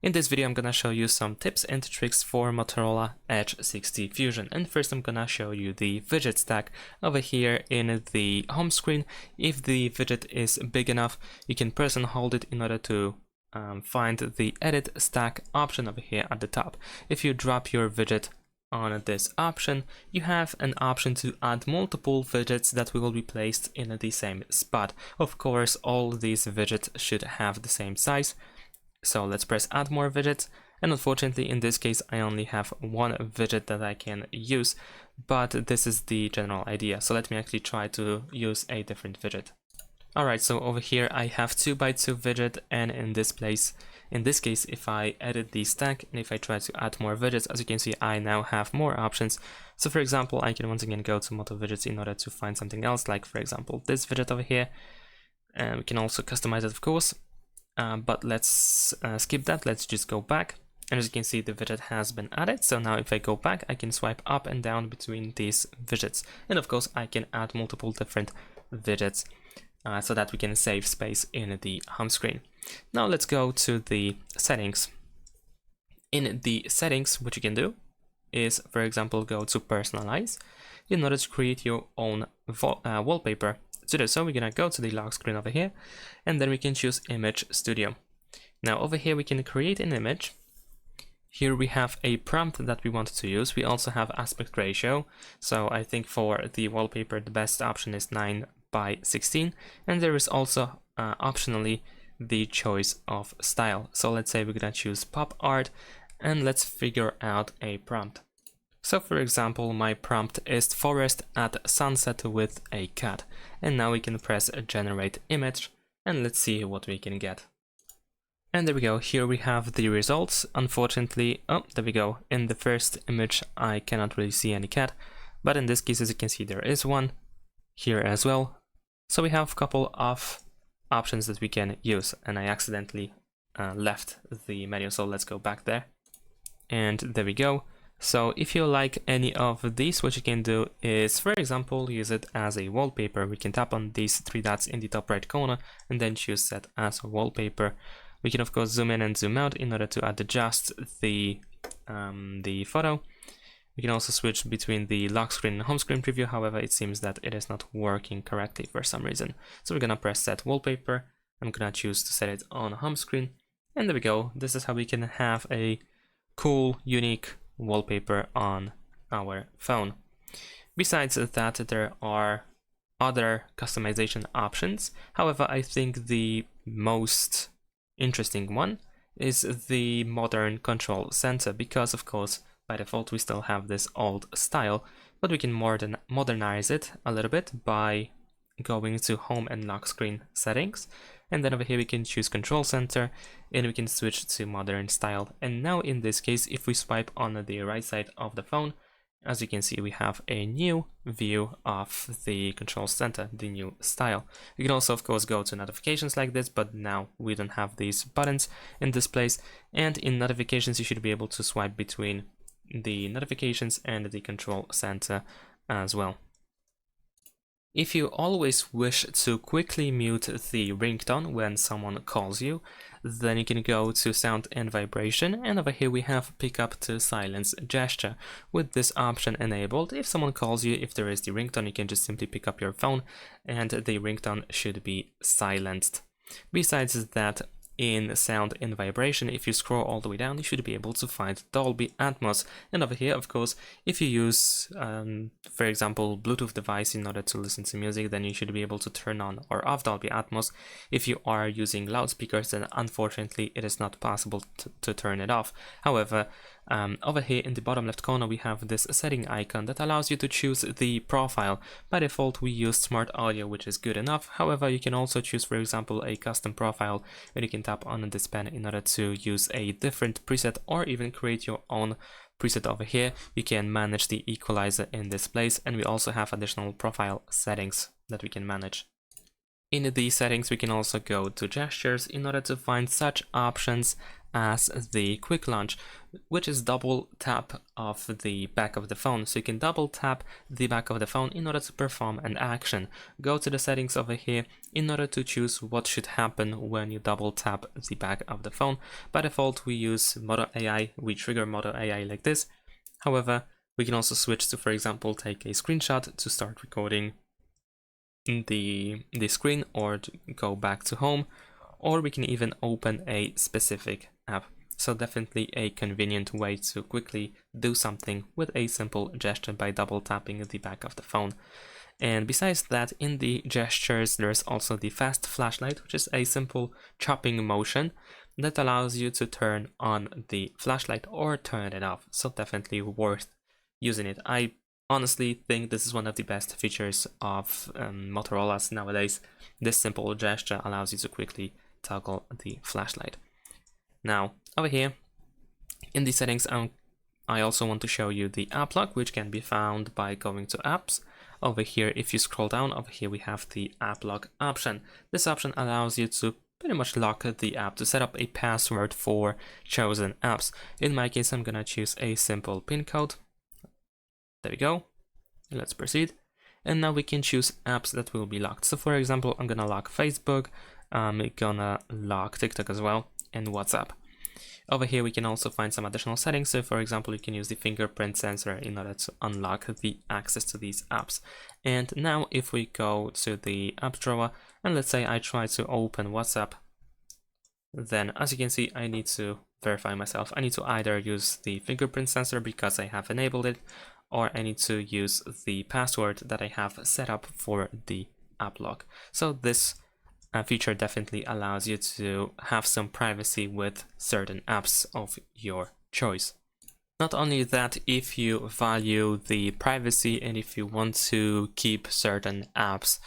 In this video, I'm gonna show you some tips and tricks for Motorola Edge 60 Fusion. And first, I'm gonna show you the widget stack over here in the home screen. If the widget is big enough, you can press and hold it in order to find the edit stack option over here at the top. If you drop your widget on this option, you have an option to add multiple widgets that will be placed in the same spot. Of course, all these widgets should have the same size. So let's press add more widgets, and unfortunately in this case I only have one widget that I can use, but this is the general idea. So let me actually try to use a different widget. Alright, so over here I have 2x2 widget, and in this case, if I edit the stack and if I try to add more widgets, as you can see I now have more options. So for example, I can once again go to Moto widgets in order to find something else, like for example this widget over here, and we can also customize it, of course. But let's skip that. Let's just go back, and as you can see the widget has been added. So now if I go back, I can swipe up and down between these widgets, and of course I can add multiple different widgets so that we can save space in the home screen. Now let's go to the settings. In the settings, what you can do is, for example, go to personalize in order to create your own wallpaper. To do so, we're gonna go to the lock screen over here, and then we can choose Image Studio. Now over here we can create an image. Here we have a prompt that we want to use. We also have aspect ratio. So I think for the wallpaper the best option is 9:16, and there is also optionally the choice of style. So let's say we're gonna choose pop art, and let's figure out a prompt. So for example, my prompt is forest at sunset with a cat. And now we can press generate image, and let's see what we can get. And there we go, here we have the results. Unfortunately, oh, there we go. In the first image, I cannot really see any cat, but in this case, as you can see, there is one here as well. So we have a couple of options that we can use, and I accidentally left the menu, so let's go back there. And there we go. So if you like any of these, what you can do is, for example, use it as a wallpaper. We can tap on these three dots in the top right corner and then choose set as a wallpaper. We can of course zoom in and zoom out in order to adjust the photo. We can also switch between the lock screen and home screen preview. However, it seems that it is not working correctly for some reason. So we're gonna press set wallpaper. I'm gonna choose to set it on home screen, and there we go. This is how we can have a cool, unique wallpaper on our phone. Besides that, there are other customization options. However, I think the most interesting one is the modern control center, because of course by default we still have this old style, but we can modernize it a little bit by going to home and lock screen settings, and then over here we can choose control center and we can switch to modern style. And now in this case, if we swipe on the right side of the phone, as you can see, we have a new view of the control center, the new style. You can also of course go to notifications like this, but now we don't have these buttons in this place. And in notifications you should be able to swipe between the notifications and the control center as well. If you always wish to quickly mute the ringtone when someone calls you, then you can go to sound and vibration, and over here we have pick up to silence gesture. With this option enabled, if someone calls you, if there is the ringtone, you can just simply pick up your phone and the ringtone should be silenced. Besides that, in sound and vibration, if you scroll all the way down, you should be able to find Dolby Atmos. And over here, of course, if you use, for example, Bluetooth device in order to listen to music, then you should be able to turn on or off Dolby Atmos. If you are using loudspeakers, then unfortunately it is not possible to turn it off. However, over here in the bottom left corner, we have this setting icon that allows you to choose the profile. By default, we use smart audio, which is good enough. However, you can also choose, for example, a custom profile, and you can tap on this pen in order to use a different preset or even create your own preset over here. You can manage the equalizer in this place, and we also have additional profile settings that we can manage. In the settings, we can also go to gestures in order to find such options as the quick launch, which is double tap of the back of the phone. So you can double tap the back of the phone in order to perform an action. Go to the settings over here in order to choose what should happen when you double tap the back of the phone. By default, we use Moto AI, we trigger Moto AI like this. However, we can also switch to, for example, take a screenshot to start recording the screen, or to go back to home, or we can even open a specific app. So definitely a convenient way to quickly do something with a simple gesture by double tapping the back of the phone. And besides that, in the gestures, there's also the fast flashlight, which is a simple chopping motion that allows you to turn on the flashlight or turn it off. So definitely worth using it. I honestly think this is one of the best features of Motorola's nowadays. This simple gesture allows you to quickly toggle the flashlight. Now, over here in the settings, I also want to show you the app lock, which can be found by going to apps. Over here, if you scroll down, over here we have the app lock option. This option allows you to pretty much lock the app, to set up a password for chosen apps. In my case, I'm gonna choose a simple PIN code. There we go. Let's proceed. And now we can choose apps that will be locked. So for example, I'm gonna lock Facebook, I'm gonna lock TikTok as well, and WhatsApp. Over here, we can also find some additional settings. So for example, you can use the fingerprint sensor in order to unlock the access to these apps. And now if we go to the app drawer, and let's say I try to open WhatsApp, then as you can see, I need to verify myself. I need to either use the fingerprint sensor because I have enabled it, or I need to use the password that I have set up for the app lock. So this feature definitely allows you to have some privacy with certain apps of your choice. Not only that, if you value the privacy and if you want to keep certain apps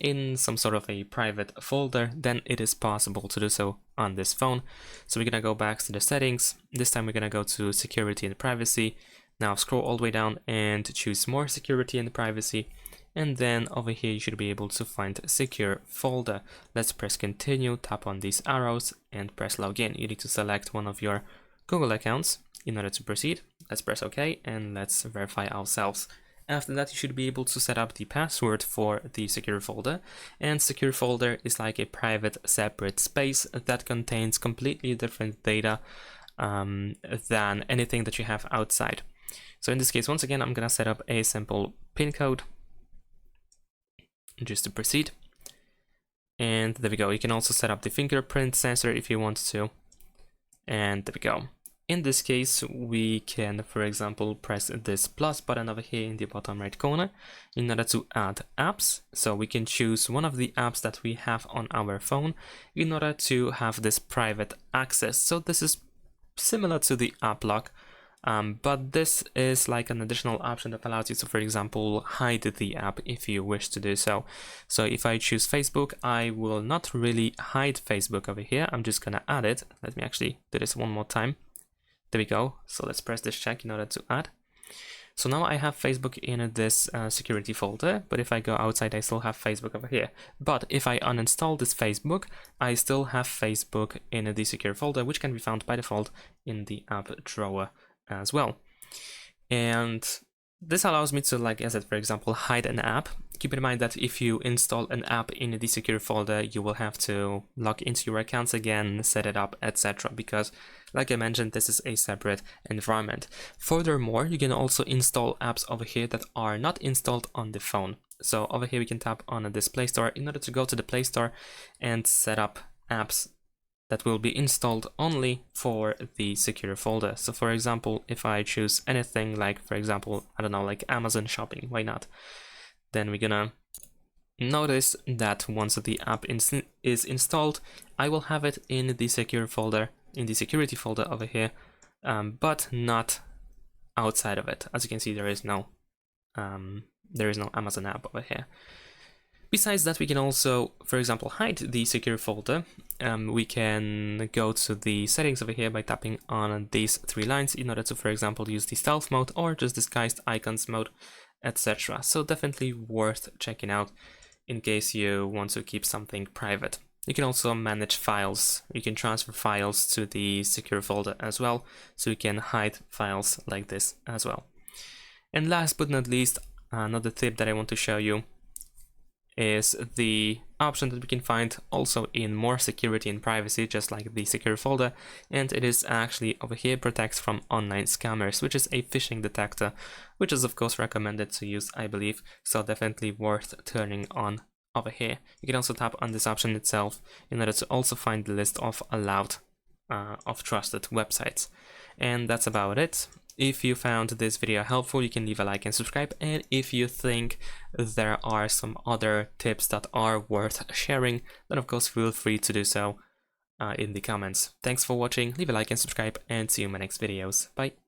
in some sort of a private folder, then it is possible to do so on this phone. So we're gonna go back to the settings. This time we're gonna go to security and privacy. Now scroll all the way down and choose more security and privacy. And then over here you should be able to find secure folder. Let's press continue, tap on these arrows and press login. You need to select one of your Google accounts in order to proceed. Let's press OK and let's verify ourselves. After that, you should be able to set up the password for the secure folder. And secure folder is like a private separate space that contains completely different data than anything that you have outside. So in this case, once again, I'm gonna set up a simple PIN code just to proceed. And there we go. You can also set up the fingerprint sensor if you want to. And there we go. In this case, we can, for example, press this plus button over here in the bottom right corner in order to add apps. So we can choose one of the apps that we have on our phone in order to have this private access. So this is similar to the app lock, but this is like an additional option that allows you to, for example, hide the app if you wish to do so. So if I choose Facebook, I will not really hide Facebook over here. I'm just gonna add it. Let me actually do this one more time. There we go. So let's press this check in order to add. So now I have Facebook in this security folder, but if I go outside, I still have Facebook over here. But if I uninstall this Facebook, I still have Facebook in the secure folder, which can be found by default in the app drawer as well. And this allows me to, like I said, for example, hide an app. Keep in mind that if you install an app in the secure folder, you will have to log into your accounts again, set it up, etc. Because, like I mentioned, this is a separate environment. Furthermore, you can also install apps over here that are not installed on the phone. So over here, we can tap on this Play Store in order to go to the Play Store and set up apps that will be installed only for the secure folder. So for example, if I choose anything like, for example, I don't know, like Amazon shopping, why not? Then we're gonna notice that once the app is installed, I will have it in the secure folder, in the security folder over here, but not outside of it. As you can see, there is no Amazon app over here. Besides that, we can also, for example, hide the secure folder. We can go to the settings over here by tapping on these three lines in order to, for example, use the stealth mode or just disguised icons mode, etc. So definitely worth checking out in case you want to keep something private. You can also manage files. You can transfer files to the secure folder as well, so you can hide files like this as well. And last but not least, another tip that I want to show you is the option that we can find also in more security and privacy, just like the secure folder, and it is actually over here, protects from online scammers, which is a phishing detector, which is of course recommended to use, I believe, so definitely worth turning on over here. You can also tap on this option itself in order to also find the list of allowed of trusted websites. And that's about it. If you found this video helpful, you can leave a like and subscribe, and if you think there are some other tips that are worth sharing, then of course feel free to do so in the comments. Thanks for watching, leave a like and subscribe, and see you in my next videos. Bye!